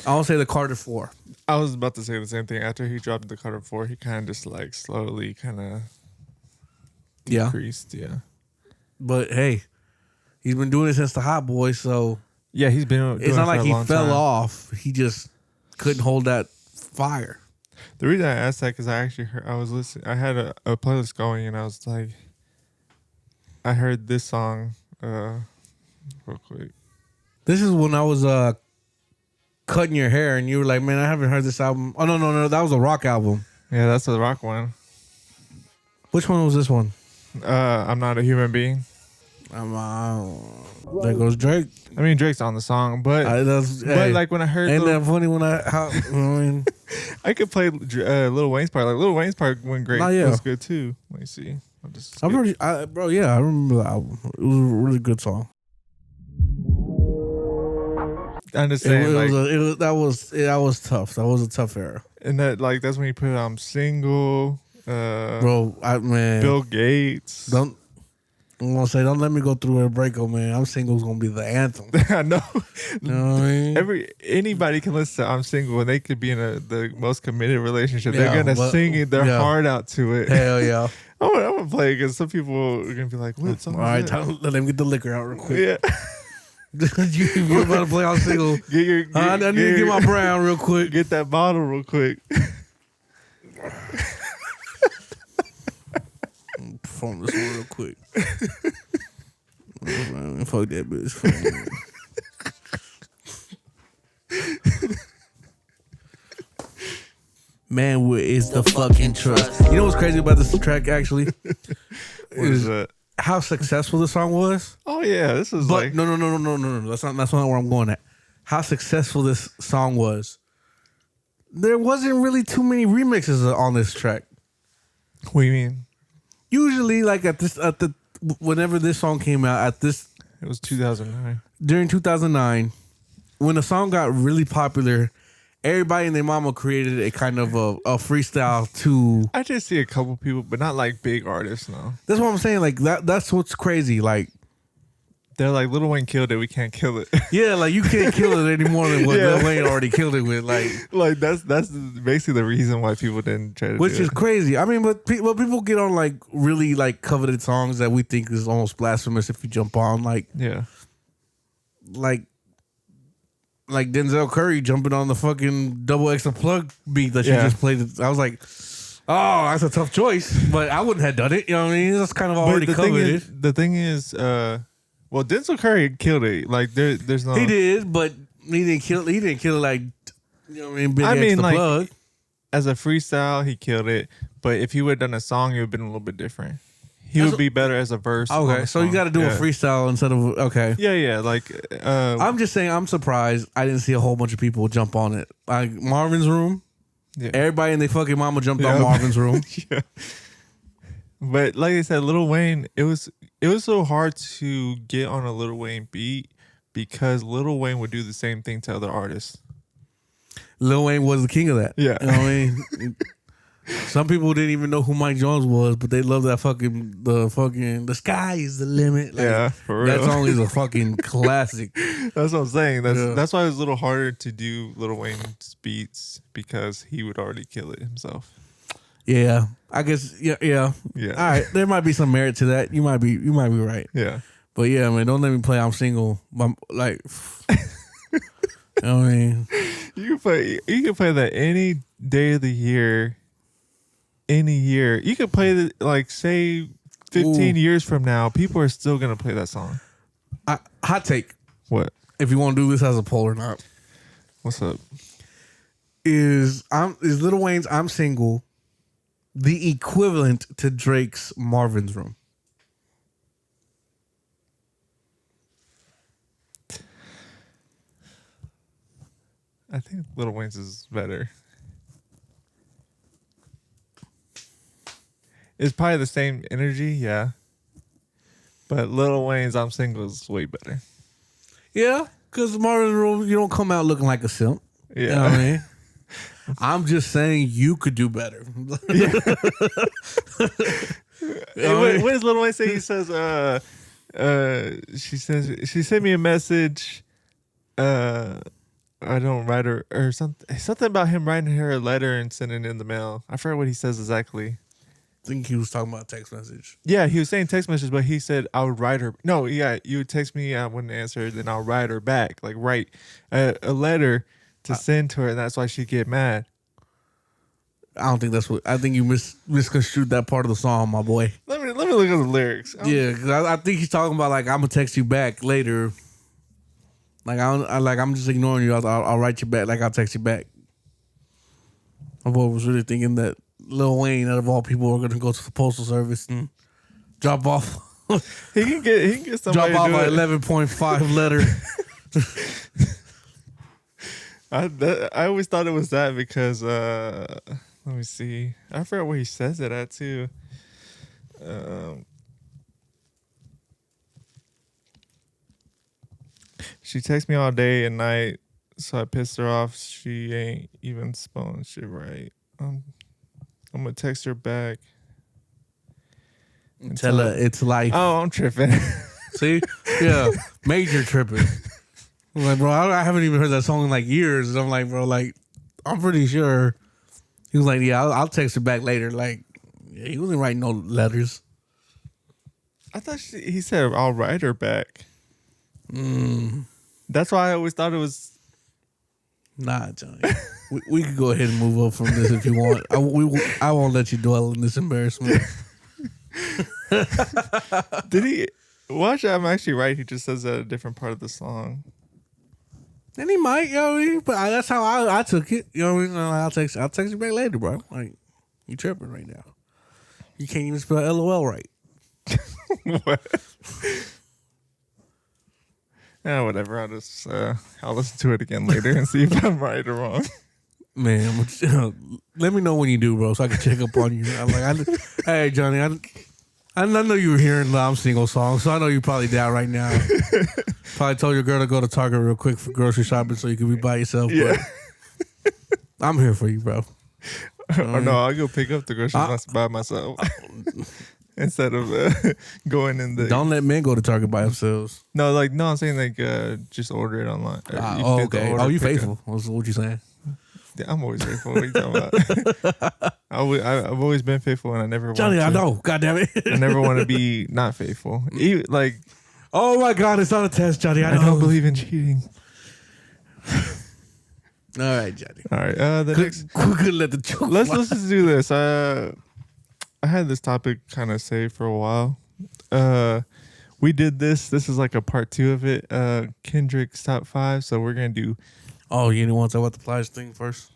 I'll say the Carter 4. I was about to say the same thing. After he dropped the Carter 4, he kind of just like slowly kind of decreased. Yeah. But hey, he's been doing it since the Hot Boys, so yeah, he's been. It's not it like for a he long fell time. off. He just couldn't hold that fire. The reason I asked that because I actually heard, I was listening. I had a playlist going, and I was like, I heard this song real quick. This is when I was cutting your hair, and you were like, "Man, I haven't heard this album." Oh no, that was a rock album. Yeah, that's the rock one. Which one was this one? I'm Not a Human Being. There goes Drake. I mean, Drake's on the song, but like when I heard, ain't that funny when I mean, I could play Lil Wayne's part. Like Lil Wayne's part went great. yeah. It was good too. Let me see. I remember the album. It was a really good song. I understand. That was tough. That was a tough era. And that's when he put Single. Bro, Bill Gates. I'm gonna say, don't let me go through a breakup, man. I'm Single's gonna be the anthem. I know. You know what I mean? Anybody can listen to I'm Single, and they could be in the most committed relationship. Yeah, They're gonna sing their heart out to it. Hell yeah. I'm gonna play it because some people are gonna be like, "What song?" All right, is let them get the liquor out real quick. Yeah. You're about to play I'm Single. I need to get my brown real quick. Get that bottle real quick. Perform this one real quick. Fuck that bitch. Man, where is the fucking trust? You know what's crazy about this track, actually? What is that? How successful the song was. Oh yeah, this is But no. That's not where I'm going at. How successful this song was. There wasn't really too many remixes on this track. What do you mean? Usually, like whenever this song came out at this It was 2009. During 2009, when the song got really popular, everybody and their mama created a kind of a freestyle to. I just see a couple people, but not like big artists. No, That's what I'm saying. Like that's what's crazy. Like, they're like Lil Wayne killed it. We can't kill it. yeah, like you can't kill it any more than what Yeah. Lil Wayne already killed it with. Like that's basically the reason why people didn't try to. which do is it. crazy. I mean, but people get on like really like coveted songs that we think is almost blasphemous if you jump on like Yeah. like Denzel Curry jumping on the fucking double extra plug beat that she Yeah. just played. I was like, oh, that's a tough choice, but I wouldn't have done it. You know what I mean? That's kind of already the thing covered. is, the thing is, well, Denzel Curry killed it. Like there's no. He did, but he didn't kill. He didn't kill it like, you know what I mean? Big I mean, extra like plug. as a freestyle, he killed it. But if he would have done a song, it would have been a little bit different. He That's would be better as a verse. on Okay, a so you song. got to do Yeah. a freestyle instead of okay. Yeah. Like, I'm just saying, I'm surprised I didn't see a whole bunch of people jump on it. Like Marvin's Room, yeah. everybody and their fucking mama jumped on Yeah. Marvin's Room. Yeah. But like I said, Lil Wayne, it was so hard to get on a Lil Wayne beat because Lil Wayne would do the same thing to other artists. Lil Wayne was the king of that. Yeah. You know what I mean? Some people didn't even know who Mike Jones was, but they love that the sky is the limit. Like, Yeah, for real. That song is a fucking classic. That's what I'm saying. Yeah. That's why it was a little harder to do Lil Wayne's beats because he would already kill it himself. Yeah. I guess yeah. Yeah. All right. There might be some merit to that. You might be right. Yeah. But yeah, man, don't let me play I'm Single. Like you know what I mean? You can play that any day of the year, any year. You could play it like say 15 Ooh. years from now, people are still gonna play that song. Hot take. What? If you want to do this as a poll or not. What's up? Is Lil Wayne's I'm Single the equivalent to Drake's Marvin's Room? I think Lil Wayne's is better. It's probably the same energy, yeah. But Lil Wayne's I'm Single is way better. Yeah, because Marvin's Room, you don't come out looking like a simp. Yeah. You know what I mean? I'm just saying you could do better. What does Lil Wayne say? He says, she sent me a message. I don't write her or something about him writing her a letter and sending it in the mail. I forget what he says exactly. I think he was talking about a text message. Yeah, he was saying text message, but he said I would write her. No, yeah, you would text me, I wouldn't answer, then I'll write her back, like write a letter to send to her, and that's why she get mad. I don't think that's what. I think you misconstrued that part of the song, my boy. Let me look at the lyrics. Yeah, because I think he's talking about like I'm gonna text you back later. Like I'm just ignoring you. I'll write you back. Like I'll text you back. I was really thinking that Lil Wayne, out of all people, are gonna go to the postal service and drop off. He can get somebody drop off to do an it. 11.5 letter. I always thought it was that because let me see. I forgot where he says it at too. She texts me all day and night, so I pissed her off. She ain't even spelling shit right. I'm gonna text her back. And Tell her it's life. Oh, I'm tripping. See? Yeah. Major tripping. I'm like, bro, I haven't even heard that song in like years. And I'm like, bro, like, I'm pretty sure. He was like, yeah, I'll text her back later. Like, yeah, he wasn't writing no letters. I thought he said I'll write her back. That's why I always thought it was. Nah, Johnny. we could go ahead and move up from this if you want. I won't let you dwell in this embarrassment. Did he? Watch, I'm actually right. He just says that a different part of the song. And he might, you know what I mean? But that's how I took it. You know what I mean? I'll text you back later, bro. Like, you tripping right now. You can't even spell LOL right. What? Yeah, whatever. I'll listen to it again later and see if I'm right or wrong. Man, let me know when you do, bro, so I can check up on you. I'm like, hey, Johnny, I know you were hearing I'm Single song, so I know you're probably down right now. Probably told your girl to go to Target real quick for grocery shopping so you can be by yourself. Yeah. But I'm here for you, bro. Or no, I'll go pick up the groceries by myself instead of going in the. Don't let men go to Target by themselves. No, I'm saying just order it online. You can do the Okay. order You pickup. faithful? What's what you saying? Yeah, I'm always faithful. What are you talking about? I've always been faithful, and I never. Johnny, want I to, know. God damn it. I never want to be not faithful. Even, like, Oh my God, it's not a test, Johnny. I know. don't believe in cheating. All right, Johnny. All right. The next. We could let the joke Let's fly. just do this. I had this topic kind of saved for a while. We did this. This is like a part 2 of it. Kendrick's top 5. So we're gonna do. Oh, you didn't want to talk about the Plies thing first?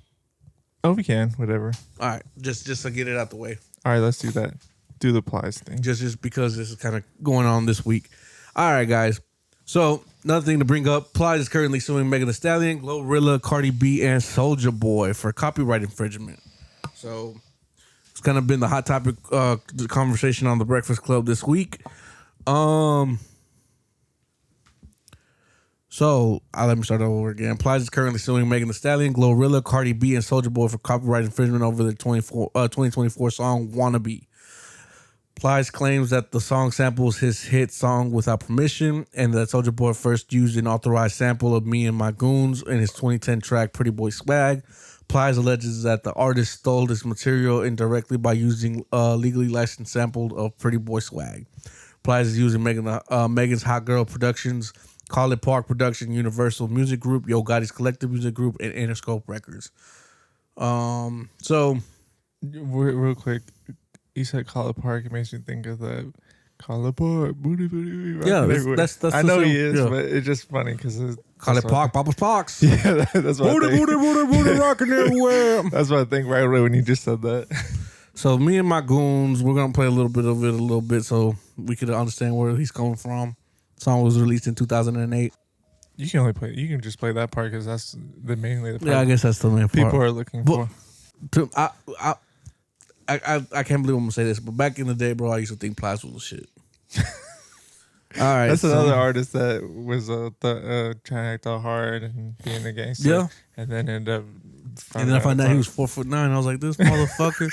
Oh, we can. Whatever. All right, just to get it out the way. All right. Let's do that. Do the Plies thing. Just because this is kind of going on this week. All right, guys. So another thing to bring up: Plies is currently suing Megan Thee Stallion, GloRilla, Cardi B, and Soulja Boy for copyright infringement. So it's kind of been the hot topic the conversation on the Breakfast Club this week. So let me start over again. Plies is currently suing Megan Thee Stallion, GloRilla, Cardi B, and Soulja Boy for copyright infringement over the 2024 song "Wannabe." Plies claims that the song samples his hit song Without Permission, and that Soulja Boy first used an authorized sample of Me and My Goons in his 2010 track Pretty Boy Swag. Plies alleges that the artist stole this material indirectly by using legally licensed sample of Pretty Boy Swag. Plies is using Megan's Hot Girl Productions, College Park Production, Universal Music Group, Yo Gotti's Collective Music Group, and Interscope Records. So Real quick, you said College Park. It makes me think of the College Park. Booty, booty, Yeah, everywhere. that's I the know same- he is, yeah. but it's just funny because College Park, Papa's Parks. Yeah, that's what I think. Booty, rocking everywhere. That's what I think right away when you just said that. So Me and My Goons, we're gonna play a little bit of it, a little bit, so we could understand where he's coming from. The song was released in 2008. You can only play. You can just play that part because that's mainly the part Yeah, I guess that's the main part. people are looking for. I can't believe I'm gonna say this, but back in the day, bro, I used to think Plies was a shit. All right, That's another artist that was trying to act all hard and being a gangster. Yeah. And then ended up. And then I found out he was 4'9". I was like, this motherfucker.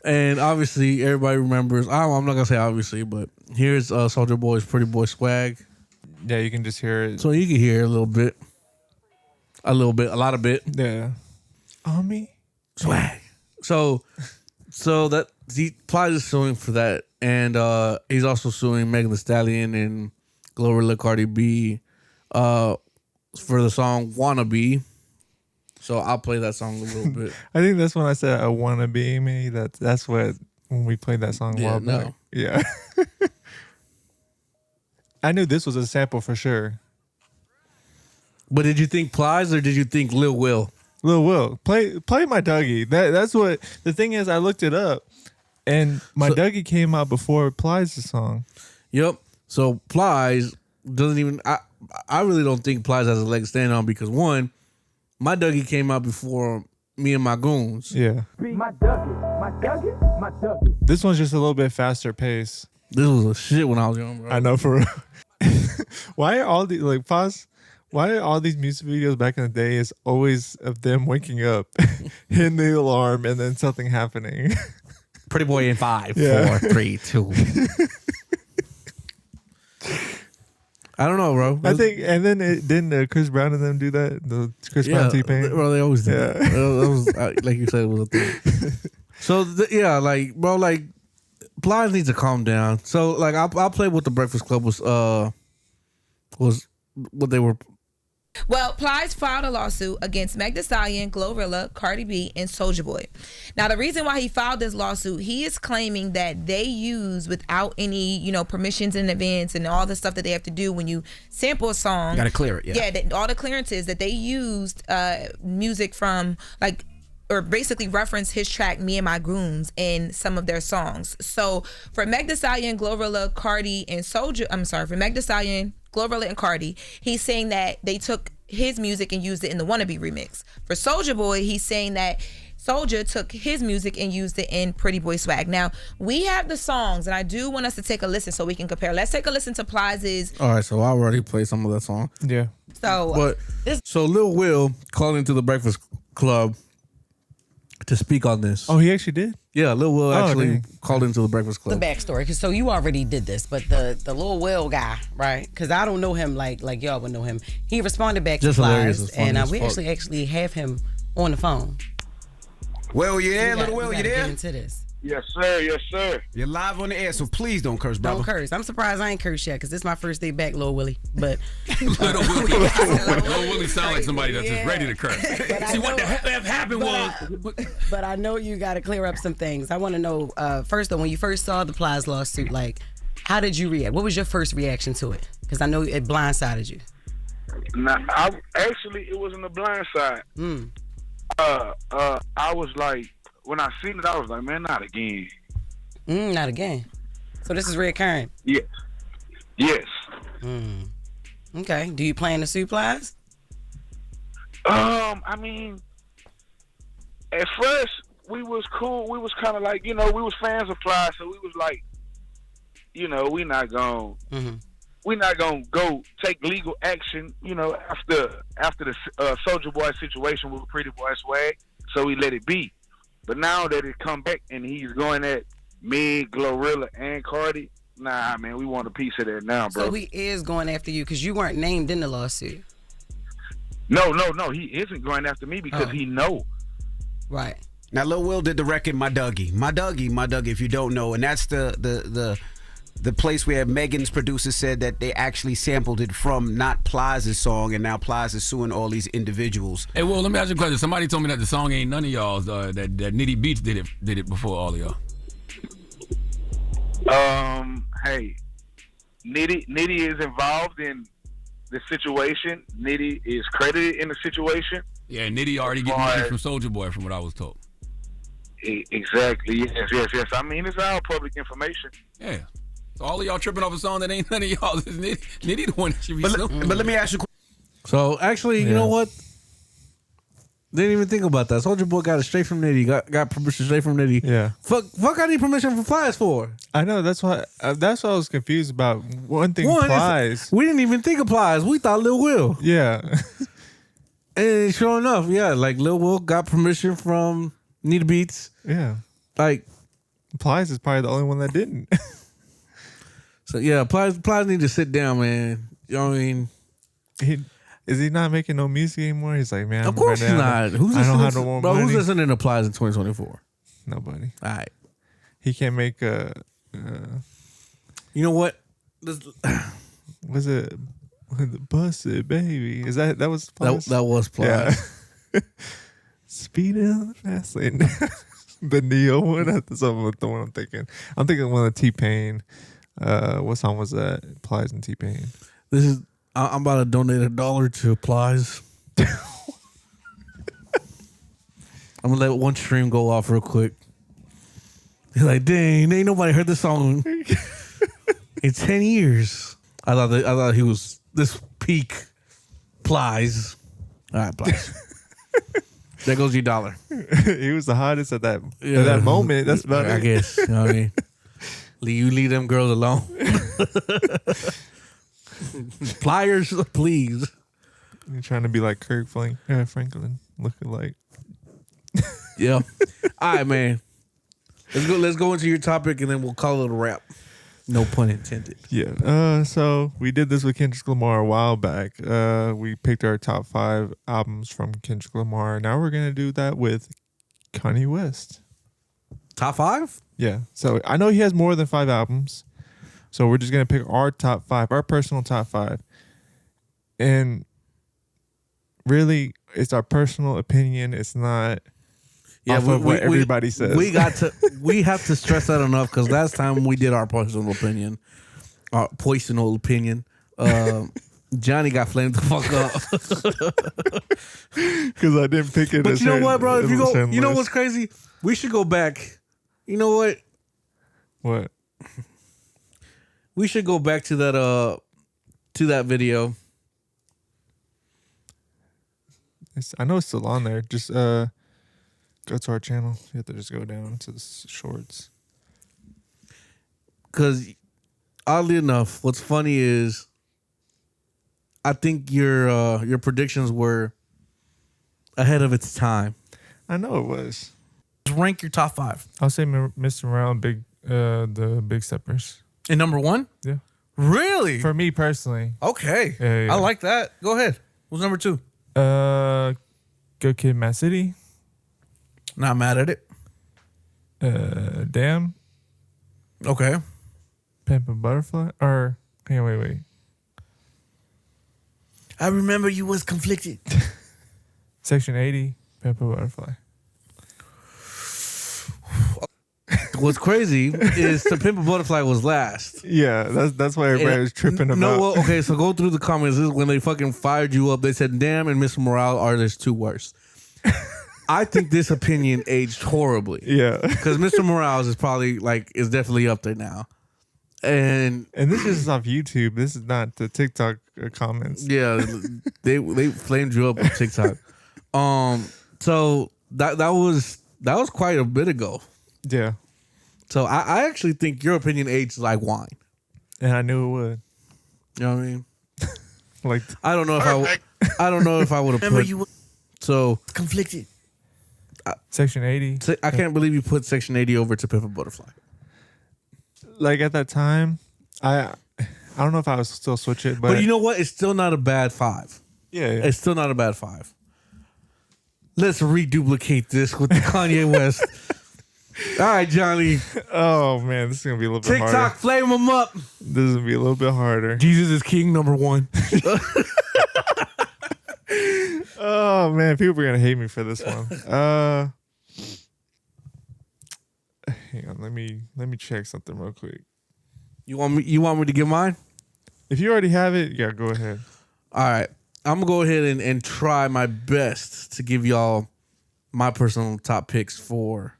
And obviously, everybody remembers. I'm not gonna say obviously, but here's Soulja Boy's Pretty Boy Swag. Yeah, you can just hear it. So you can hear a little bit, a lot of bit. Yeah. On me. Swag. So that Plies is suing for that, and he's also suing Megan Thee Stallion and GloRilla, Cardi B, for the song "Wannabe." So I'll play that song a little bit. I think that's when I said I wanna be me. That's what when we played that song a while back. No. Yeah. I knew this was a sample for sure. But did you think Plies or did you think Lil Will? Lil Will, play my Dougie. That's what the thing is. I looked it up, and my Dougie came out before Plies' song. Yep. So Plies doesn't even. I really don't think Plies has a leg to stand on because one, my Dougie came out before Me and My Goons. Yeah. My Dougie. This one's just a little bit faster pace. This was a shit when I was young, bro. I know for real. Why are all these pause? Why are all these music videos back in the day is always of them waking up, hitting the alarm, and then something happening? Pretty Boy in 5, Yeah. 4, 3, 2. I don't know, bro. I think, and then didn't Chris Brown and them do that? The Chris Brown T-Pain? Bro, they always do. Yeah. That. That was like you said, it was a thing. So Plies needs to calm down. So I'll play what the Breakfast Club was what they were. Well, Plies filed a lawsuit against Meg Thee Stallion, GloRilla, Cardi B, and Soulja Boy. Now, the reason why he filed this lawsuit, he is claiming that they use without any, permissions in advance and all the stuff that they have to do when you sample a song. Got to clear it, yeah. Yeah, all the clearances that they used music from or basically reference his track "Me and My Goons" in some of their songs. So for Meg Thee Stallion, GloRilla, Cardi, and for Meg Thee Stallion, GloRilla, and Cardi, he's saying that they took his music and used it in the Wannabe remix. For Soulja Boy, he's saying that Soulja took his music and used it in Pretty Boy Swag. Now, we have the songs, and I do want us to take a listen so we can compare. Let's take a listen to Plies'. All right, so I already played some of that song. Yeah. So, So Lil Will called into the Breakfast Club to speak on this. Oh, he actually did? Yeah, Lil Will actually dang. called into the Breakfast Club. The backstory, cause so you already did this, but the Lil Will guy, right? Because I don't know him like y'all would know him. He responded back Just to hilarious Plies, as funny and as we fuck. actually have him on the phone. Will, you there? Little Will, we you gotta there? Get into this. Yes, sir. Yes, sir. You're live on the air, so please don't curse, brother. Don't curse. I'm surprised I ain't cursed yet, cause this is my first day back, Lil Willie. But Little Willie sound like somebody that's just ready to curse. See, what the F happened was. But I know you got to clear up some things. I want to know, first though, when you first saw the Plies lawsuit, like, how did you react? What was your first reaction to it? Because I know it blindsided you. Now, it wasn't a blind side. I was like, when I seen it, I was like, man, not again. Not again. So this is reoccurring. Yes. Yes. Okay. Do you plan to sue Plies? I mean, at first we was cool. We was kind of like, we was fans of Plies, so we was like, we not gonna go take legal action, after the Soulja Boy situation with Pretty Boy Swag. So we let it be. But now that it come back and he's going at me, GloRilla, and Cardi, nah, man, we want a piece of that now, bro. So he is going after you because you weren't named in the lawsuit. No, he isn't going after me because he know. Right. Now, Lil Will did the record My Dougie, if you don't know, and that's the place where Megan's producer said that they actually sampled it from not Plies' song, and now Plies is suing all these individuals. Hey, Will, let me ask you a question. Somebody told me that the song ain't none of y'all's. That Nitty Beats did it before all of y'all. Hey, Nitty is involved in the situation. Nitty is credited in the situation. Yeah, Nitty already getting money from Soulja Boy, from what I was told. Exactly. Yes. I mean, it's all public information. Yeah. So all of y'all tripping off a song that ain't none of y'all. Is Nitty the one that should be suing. But let me ask you. So actually, you know what? Didn't even think about that. Soulja Boy got it straight from Nitty. Got permission straight from Nitty. Yeah. Fuck! I need permission from Plies for. I know. That's why I was confused about. One thing, Plies. We didn't even think of Plies. We thought Lil Will. Yeah. And sure enough, like Lil Will got permission from Nitty Beats. Yeah. Like Plies is probably the only one that didn't. So yeah, Plies need to sit down, man. You know what I mean? Is he not making no music anymore? He's like, man, Of course he's not. Who's listening to Plies in 2024? Nobody. All right. He can't make a. You know what? Was it Busted Baby? Is that was Plies? That was Plies. Yeah. Speed in the fast lane. The Neo one. That's the one I'm thinking. I'm thinking one of T-Pain. What song was that? Plies and T-Pain. This is. I'm about to donate $1 to Plies. I'm gonna let one stream go off real quick. You're like, dang, ain't nobody heard this song in 10 years. I thought he was this peak Plies. All right, Plies. There goes your $1. He was the hottest at that moment. That's about it. I guess. You know what I mean? You leave them girls alone. Pliers, please. You're trying to be like Kirk Franklin, looking like. Yeah. All right, man. Let's go into your topic and then we'll call it a wrap. No pun intended. Yeah. So we did this with Kendrick Lamar a while back. We picked our top 5 albums from Kendrick Lamar. Now we're gonna do that with Kanye West. Top 5? Yeah. So I know he has more than 5 albums. So we're just gonna pick our top 5, our personal top 5, and really, it's our personal opinion. It's not off of what everybody says. We have to stress that enough because last time we did our personal opinion, Johnny got flamed the fuck up because I didn't pick it. But you know what, bro? If you go, you know what's crazy? We should go back. You know what? What? We should go back to that video. I know it's still on there. Just go to our channel. You have to just go down to the shorts. Because oddly enough, what's funny is I think your predictions were ahead of its time. I know it was. Rank your top 5. I'll say Mr. Morale, the Big Steppers. And number 1? Yeah. Really? For me personally. Okay. Yeah. I like that. Go ahead. What's number 2? Good Kid, Mad City. Not mad at it. Damn. Okay. Pimp and Butterfly. Or wait. I remember you was conflicted. Section 80. Pimp and Butterfly. What's crazy is To Pimp a Butterfly was last. Yeah, that's why everybody was tripping about. No, well, okay, so go through the comments. This is when they fucking fired you up. They said, "Damn," and Mr. Morale are there's 2 worst. I think this opinion aged horribly. Yeah, because Mr. Morales is probably is definitely up there now. And this is off YouTube. This is not the TikTok comments. Yeah, they flamed you up on TikTok. So that was quite a bit ago. Yeah. So I actually think your opinion aged like wine. And I knew it would. You know what I mean? Like I don't know if I would have put. So conflicted. Section 80. I can't believe you put Section 80 over To Pimp a Butterfly. Like at that time, I don't know if I would still switch it, but you know what? It's still not a bad 5. Yeah. It's still not a bad 5. Let's reduplicate this with the Kanye West. All right, Johnny. Oh man, this is gonna be a little bit harder. TikTok, flame them up. This is gonna be a little bit harder. Jesus is King, number 1. Oh man, people are gonna hate me for this one. Hang on, let me check something real quick. You want me to give mine? If you already have it, yeah, go ahead. All right. I'm gonna go ahead and try my best to give y'all my personal top picks for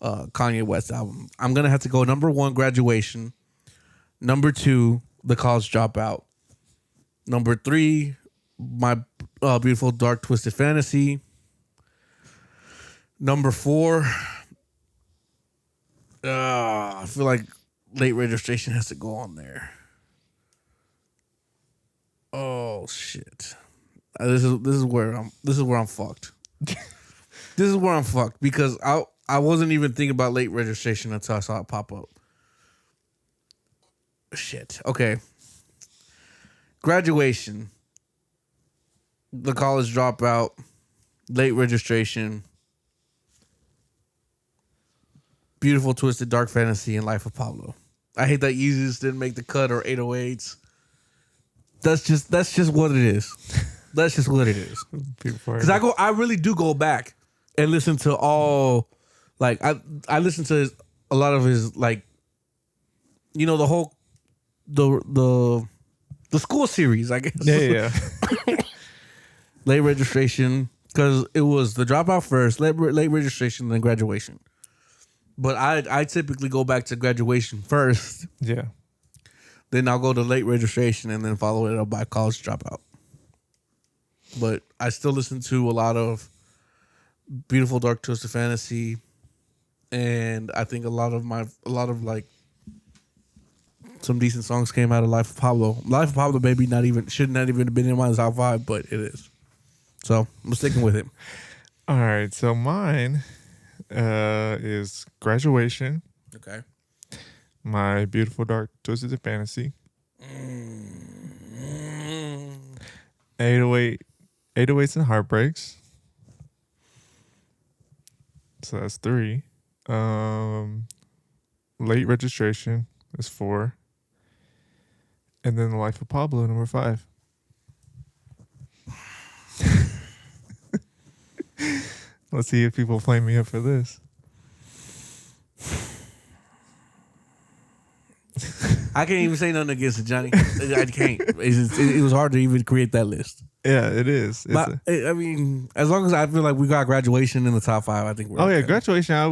Kanye West album. I'm gonna have to go number 1, Graduation. Number 2, The College Dropout. Number 3, My Beautiful Dark Twisted Fantasy. Number 4, I feel like Late Registration has to go on there. Oh shit! This is where I'm fucked. This is where I'm fucked because I wasn't even thinking about Late Registration until I saw it pop up. Shit. Okay. Graduation. The College Dropout. Late Registration. Beautiful Twisted Dark Fantasy and Life of Pablo. I hate that Yeezus didn't make the cut or 808s. That's just what it is. That's just what it is. Because I really do go back and listen to all, like I listen to a lot of his, like, you know, the whole the school series, I guess. Yeah. Late Registration, because it was the Dropout first, late Registration, then Graduation. But I typically go back to Graduation first. Yeah. Then I'll go to Late Registration and then follow it up by College Dropout. But I still listen to a lot of Beautiful Dark Twisted Fantasy, and I think a lot of like some decent songs came out of Life of Pablo. Life of Pablo, baby, should not even have been in my top 5, but it is. So I'm sticking with it. All right, so mine is Graduation. Okay. My Beautiful Dark Twisted Fantasy. 808s and Heartbreaks. So that's 3. Late Registration is 4. And then The Life of Pablo, number 5. Let's see if people flame me up for this. I can't even say nothing against it, Johnny. I can't. It was hard to even create that list. Yeah, it is. But I mean, as long as I feel like we got Graduation in the top 5, I think we're okay. Yeah, Graduation. I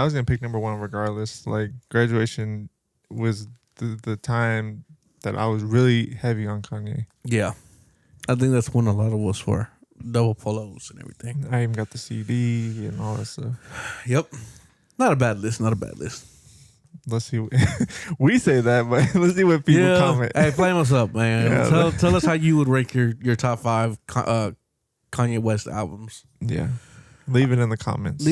was gonna pick number 1 regardless. Like Graduation was the time that I was really heavy on Kanye. Yeah, I think that's when a lot of us were. double polos and everything. I even got the CD and all that stuff. Yep. Not a bad list. Let's see. We say that, but let's see what people comment. Hey, flame us up, man. Yeah. Tell us how you would rank your top 5 Kanye West albums. Yeah. Leave it in the comments.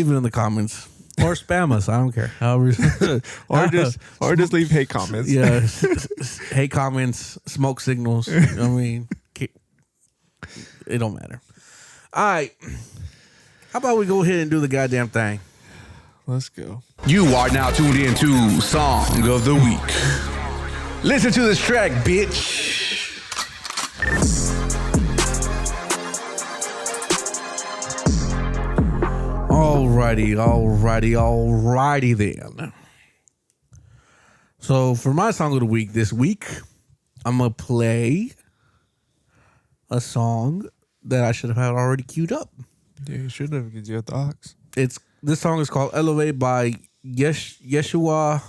Or spam us. I don't care. However, or just leave hate comments. Yeah. Hate comments, smoke signals. You know what I mean? It don't matter. All right. How about we go ahead and do the goddamn thing? Let's go. You are now tuned into Song of the Week. Listen to this track, bitch. Alrighty then. So for my Song of the Week this week, I'm going to play a song that I should have had already queued up. Yeah, you should have, because you have the ox. This song is called Elevate by Yeshua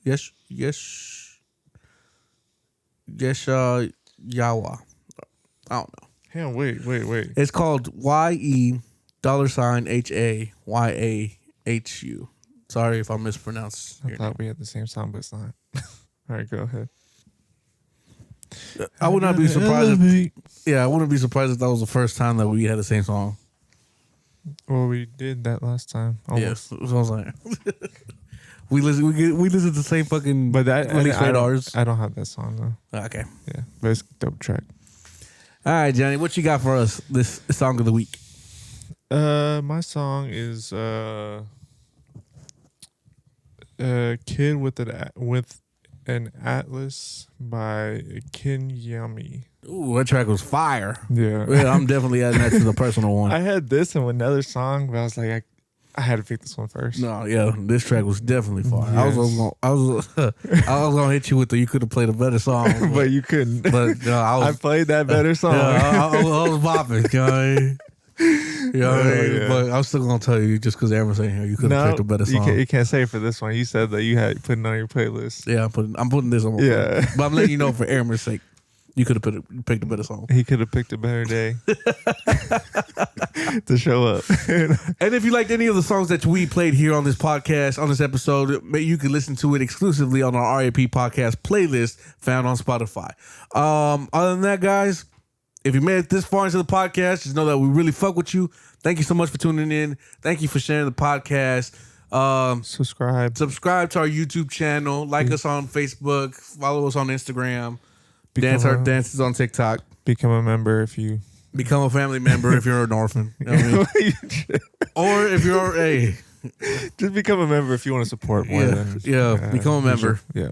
Yawa. I don't know. Hang on, wait. It's called YE $HAYAHU. Sorry if I mispronounced. I thought we had the same song, but it's not. All right, go ahead. I would not be surprised. I wouldn't be surprised if that was the first time that we had the same song. Well, we did that last time. Almost. Yes, I was like, we listen to the same fucking. But that release radars. I don't have that song though. Okay. Yeah, but it's a dope track. All right, Johnny, what you got for us this Song of the Week? My song is "Kid with an Atlas" by Kanye. Ooh, that track was fire. Yeah, I'm definitely adding that to the personal one. I had this and another song, but I was like, I had to pick this one first. No, yeah, this track was definitely fire. Yes. I was gonna hit you with you could have played a better song, but you couldn't. But I played that better song. Yeah, I was bopping, guy. You know what I mean? Yeah. But I'm still gonna tell you just because everyone's saying here you could have picked a better song. You can't say it for this one. You said that you had put it on your playlist. Yeah, I'm putting this on my playlist. But I'm letting you know for Aaron's sake. You could have picked a better song. He could have picked a better day to show up. And if you liked any of the songs that we played here on this podcast, on this episode, you can listen to it exclusively on our R.A.P. podcast playlist found on Spotify. Other than that, guys, if you made it this far into the podcast, just know that we really fuck with you. Thank you so much for tuning in. Thank you for sharing the podcast. Subscribe to our YouTube channel. Like us on Facebook. Follow us on Instagram. Dance our dances on TikTok. Become a member if you become a family member if you're an orphan. You know what I mean? Or if you're just become a member if you want to support more than become a member. Yeah.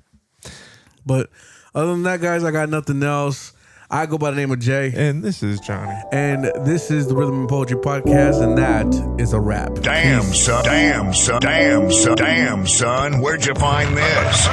But other than that, guys, I got nothing else. I go by the name of Jay. And this is Johnny. And this is the Rhythm and Poetry Podcast, and that is a wrap. Damn, son. Where'd you find this?